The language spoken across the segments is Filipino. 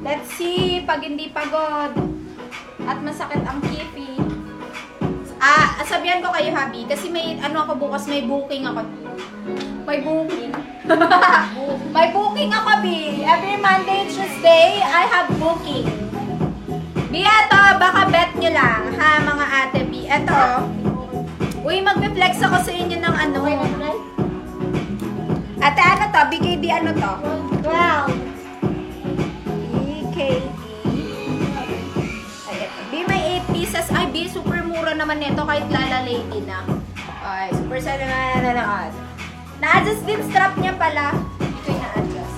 Let's see, pag hindi pagod at masakit ang kipi. Sabihan ko kayo, Habi, kasi may, ako bukas, may booking ako. May booking. May booking ako, Bi. Every Monday, Tuesday, I have booking. Bi, eto, baka bet nyo lang, ha, mga ate, Bi. Eto, uy, magpe-flex ako sa inyo ng ano. Ate, ano to? BKD, ano to? Wow. BKD. Ay, eto. Bi, may 8 pieces. Ay, Bi, super mura naman nito kahit Lala Lady na. Ay, super sana na. Na-adjust din strap niya pala. Ito yung na-adjust.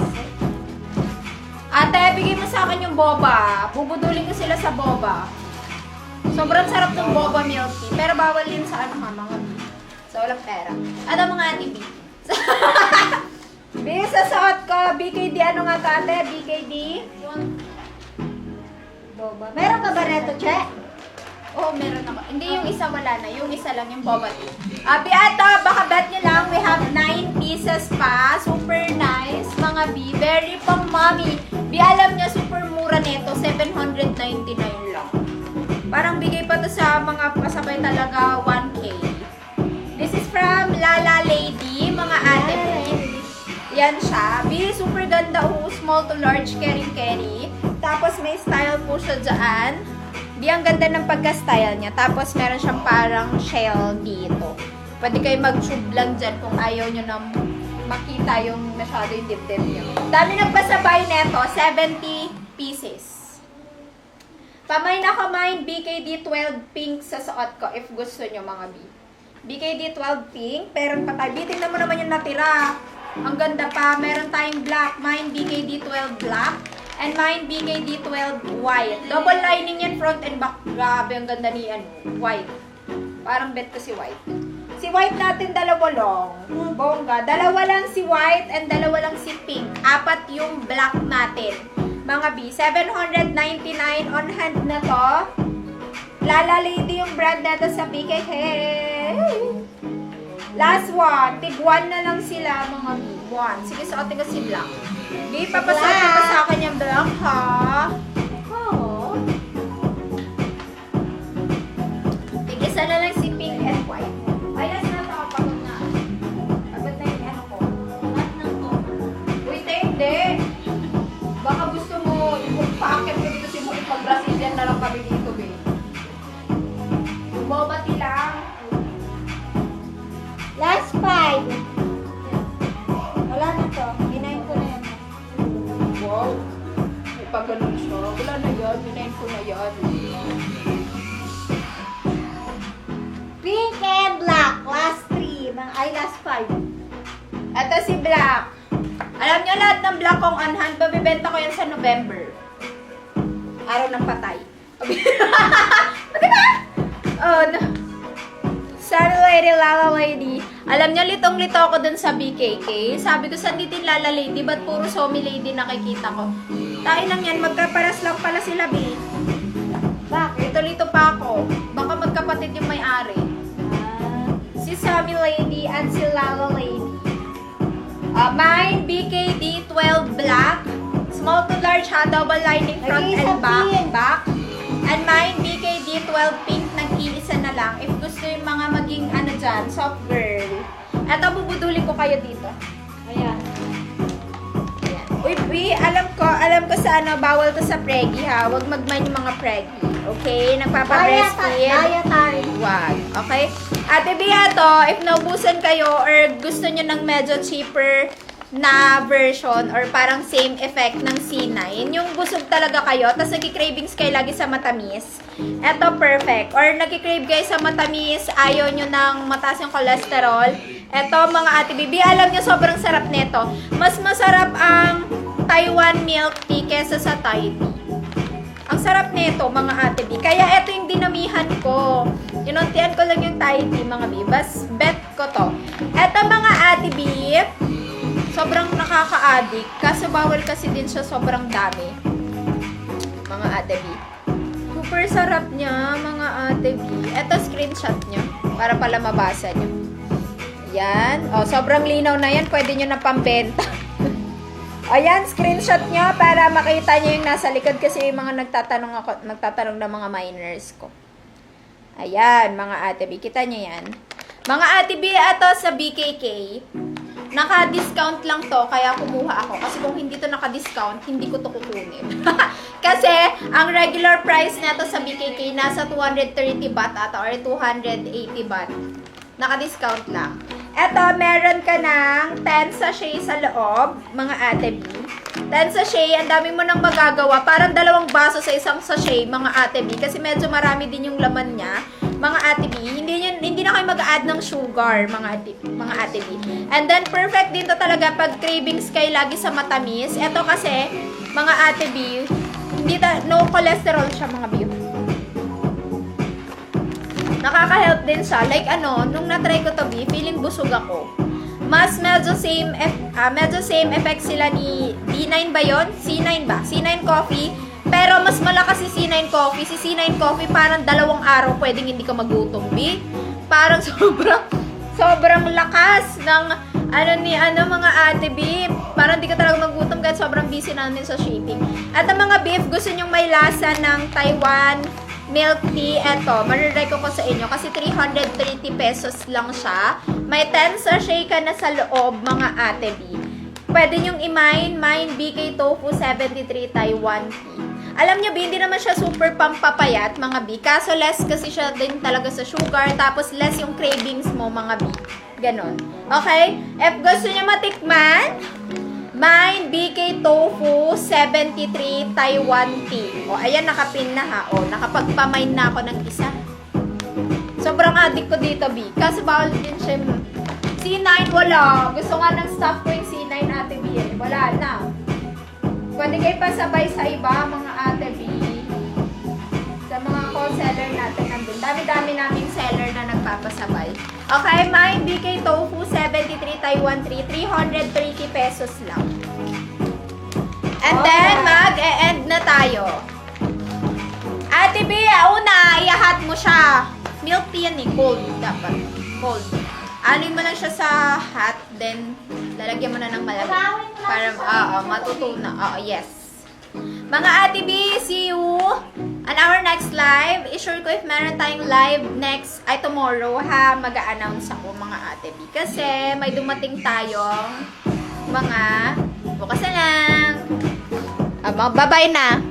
Ate, bigay mo sa akin yung boba. Bubudulin ko sila sa boba. Sobrang sarap ng boba milk tea. Pero bawal yun sa ano, mga B. So, walang pera. Ano mga ate B? B, sa suot ko. BKD, ano nga to ate? BKD? Boba. Meron ka ba neto, Che? Oo, meron ako. Hindi, yung isa wala na. Yung isa lang, yung boba tea. Beato, baka bet nyo lang. We have 9 pieces pa. Super nice, mga B. Very pang mommy. B, alam nyo, super mura nito. 799 lang. Parang bigay pa to sa mga pasabay talaga 1K. This is from Lala Lady, mga ate B. Yan siya. B, super ganda. Small to large, carry. Tapos may style po siya dyan. Di, ang ganda ng pagka-style niya. Tapos, meron siyang parang shell dito. Pwede kayo mag-tube lang dyan kung ayaw nyo na makita yung masyado yung dibdib niyo. Dami nagpasabay neto. 70 pieces. Kamay na kamay, BKD 12 pink sa suot ko if gusto nyo mga B. BKD 12 pink. Meron pa tayo. Tingnan mo naman yung natira. Ang ganda pa. Meron tayong black. Mine BKD 12 black. And mine, BKD 12 white. Double lining yan, front and back. Grabe, ang ganda ni white. Parang bet ko si white. Si white natin, dalawa lang. Bongga. Dalawa lang si white and dalawa lang si pink. 4 yung black natin. Mga B, 799 on hand na to. Lala Lady yung brand natin sa BKK. Last one. Tig 1 na lang sila, mga B. 1. Sige, suotin ko si black. Di, papasakin pa sa akin yung black, ha? Oo. Tig-isa na lang si pink and white. Ay, last na ito. Pagod na. Pagod na yung ano ko. Lahat ng to. Wait, hindi. Baka gusto mo, ipagpakit mo dito si mo, ipag-Brazilian na lang kami dito, be. Bumabati lang. Last 5. Wala na to. Ginayin ko na yan. Wow. May pag ganun siya. Wala na yan. Minayin ko na yan. Pink and black. Last 3. Last 5. Ito si Black. Alam nyo lahat ng Black kong on hand, babibenta ko yan sa November. Araw ng patay. Maganda! Oh, no. Sunny Lady, Lala Lady. Alam nyo, litong-lito ako dun sa BKK. Sabi ko, saan dito yung Lala Lady? Ba't puro Somi Lady nakikita ko? Tain lang yan, magkaparas lang pala sila, B. Bakit? Lito-lito pa ako. Baka magkapatid yung may-ari. Si Somi Lady and si Lala Lady. Mine, BKD 12 black. Small to large ha, double lining front and back. And mine, BKD 12 pink, nag-iisa na lang. If gusto yung mga maging ano dyan, soft girl. Eto, bubudulin ko kayo dito. Ayan. Ayan. Uy, alam ko sa ano, bawal to sa preggy ha. Huwag mag-mind yung mga preggy. Okay? Nagpapa-breastfeed. Dietary. Wag. Okay? Ate Bia to, if naubusan kayo or gusto nyo ng medyo cheaper na version or parang same effect ng C9, yung busog talaga kayo, tapos nagki-cravings kayo lagi sa matamis, eto perfect. Or nagki-crave kayo sa matamis, ayaw nyo ng mataas yung cholesterol, eto mga ate bibi, alam nyo sobrang sarap nito. Mas masarap ang Taiwan milk tea kesa sa Thai tea. Ang sarap nito mga ate bi. Kaya eto yung dinamihan ko. Inuntian ko lang yung Thai tea mga bi. Bas bet ko to. Eto mga ate bi, sobrang nakaka-addict. Kaso bawal kasi din siya sobrang dami. Mga ate B. Super sarap niya, mga ate B. Ito, screenshot niyo. Para pala mabasa niyo. Yan. O, sobrang linaw na yan. Pwede nyo na pambenta. Ayan, screenshot nyo para makita nyo yung nasa likod kasi yung mga nagtatanong ng mga miners ko. Ayan, mga ate B. Kita nyo yan. Mga ate B, ito sa BKK. Naka-discount lang to, kaya kumuha ako. Kasi kung hindi to naka-discount, hindi ko to kukunin. Kasi, ang regular price nito sa BKK, nasa 230 baht ata or 280 baht. Naka-discount lang. Eto, meron ka ng 10 sachet sa loob, mga ate B. 10 sachet, ang dami mo nang magagawa. Parang 2 baso sa isang sachet, mga ate B. Kasi medyo marami din yung laman niya, mga ate B. Hindi na kayo mag-add ng sugar, mga ate B. And then, perfect din to talaga pag cravings kayo lagi sa matamis. Eto kasi, mga ate B, no cholesterol siya, mga B. Nakaka-help din siya. Like nung na-try ko to B, feeling busog ako. Mas medyo same effect sila ni D9 ba yun? C9 ba? C9 coffee. Pero mas malakas si C9 coffee. Si C9 coffee parang 2 araw pwedeng hindi ka magutom B. Parang sobrang lakas ng mga ate B. Parang di ka talaga magutom kahit sobrang busy namin sa shipping. At ang mga beef, gusto nyong may lasa ng Taiwan milk tea, eto, marireco ko sa inyo kasi 330 pesos lang siya. May 10 sachet ka na sa loob, mga ate B. Pwede nyong i-mine BK Tofu 73 Taiwan tea. Alam nyo, B, hindi naman siya super pampapayat, mga B. Kaso less kasi siya din talaga sa sugar, tapos less yung cravings mo, mga B. Ganon. Okay? If gusto nyo matikman, Mine BK Tofu 73 Taiwan tea. O, ayan, nakapin na ha. O, nakapagpamine na ako ng isa. Sobrang addict ko dito, B. Kasi bawal din siya. C9, wala. Gusto nga ng staff ko yung C9 ate B. Wala na. Pwede kayo pasabay sa iba, mga ate B. Sa mga co-seller natin nandun. Dami-dami naming seller na nagpapasabay. Okay, Mine BK Tofu 73 Taiwan 3. 330 pesos lang. And then, mag-e-end na tayo. Ate B, una, iahat mo siya. Milk tea yan eh. Cold dapat. Cold. Alin mo lang siya sa hot, then lalagyan mo na ng malamig. Para, matutunan. Yes. Mga ate B, see you on our next live. I-sure ko if meron tayong live next, tomorrow ha, mag-a-announce ako, mga ate B. Kasi may dumating tayong mga, bukas na lang. Bye-bye na.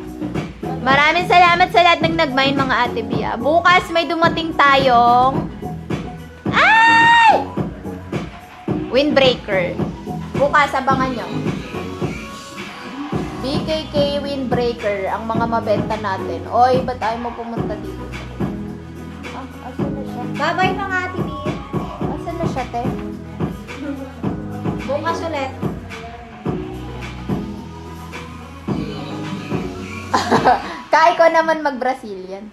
Maraming salamat sa lahat ng nag-mine, mga ate B. Bukas may dumating tayong windbreaker. Bukas, abangan nyo. BKK windbreaker, ang mga mabenta natin. Oy, ba't ayaw mo pumunta dito? Asan na siya? Bye-bye, mga ate B. Asan na siya, te? Bukas ulit. Kaya ko naman mag-Brazilian.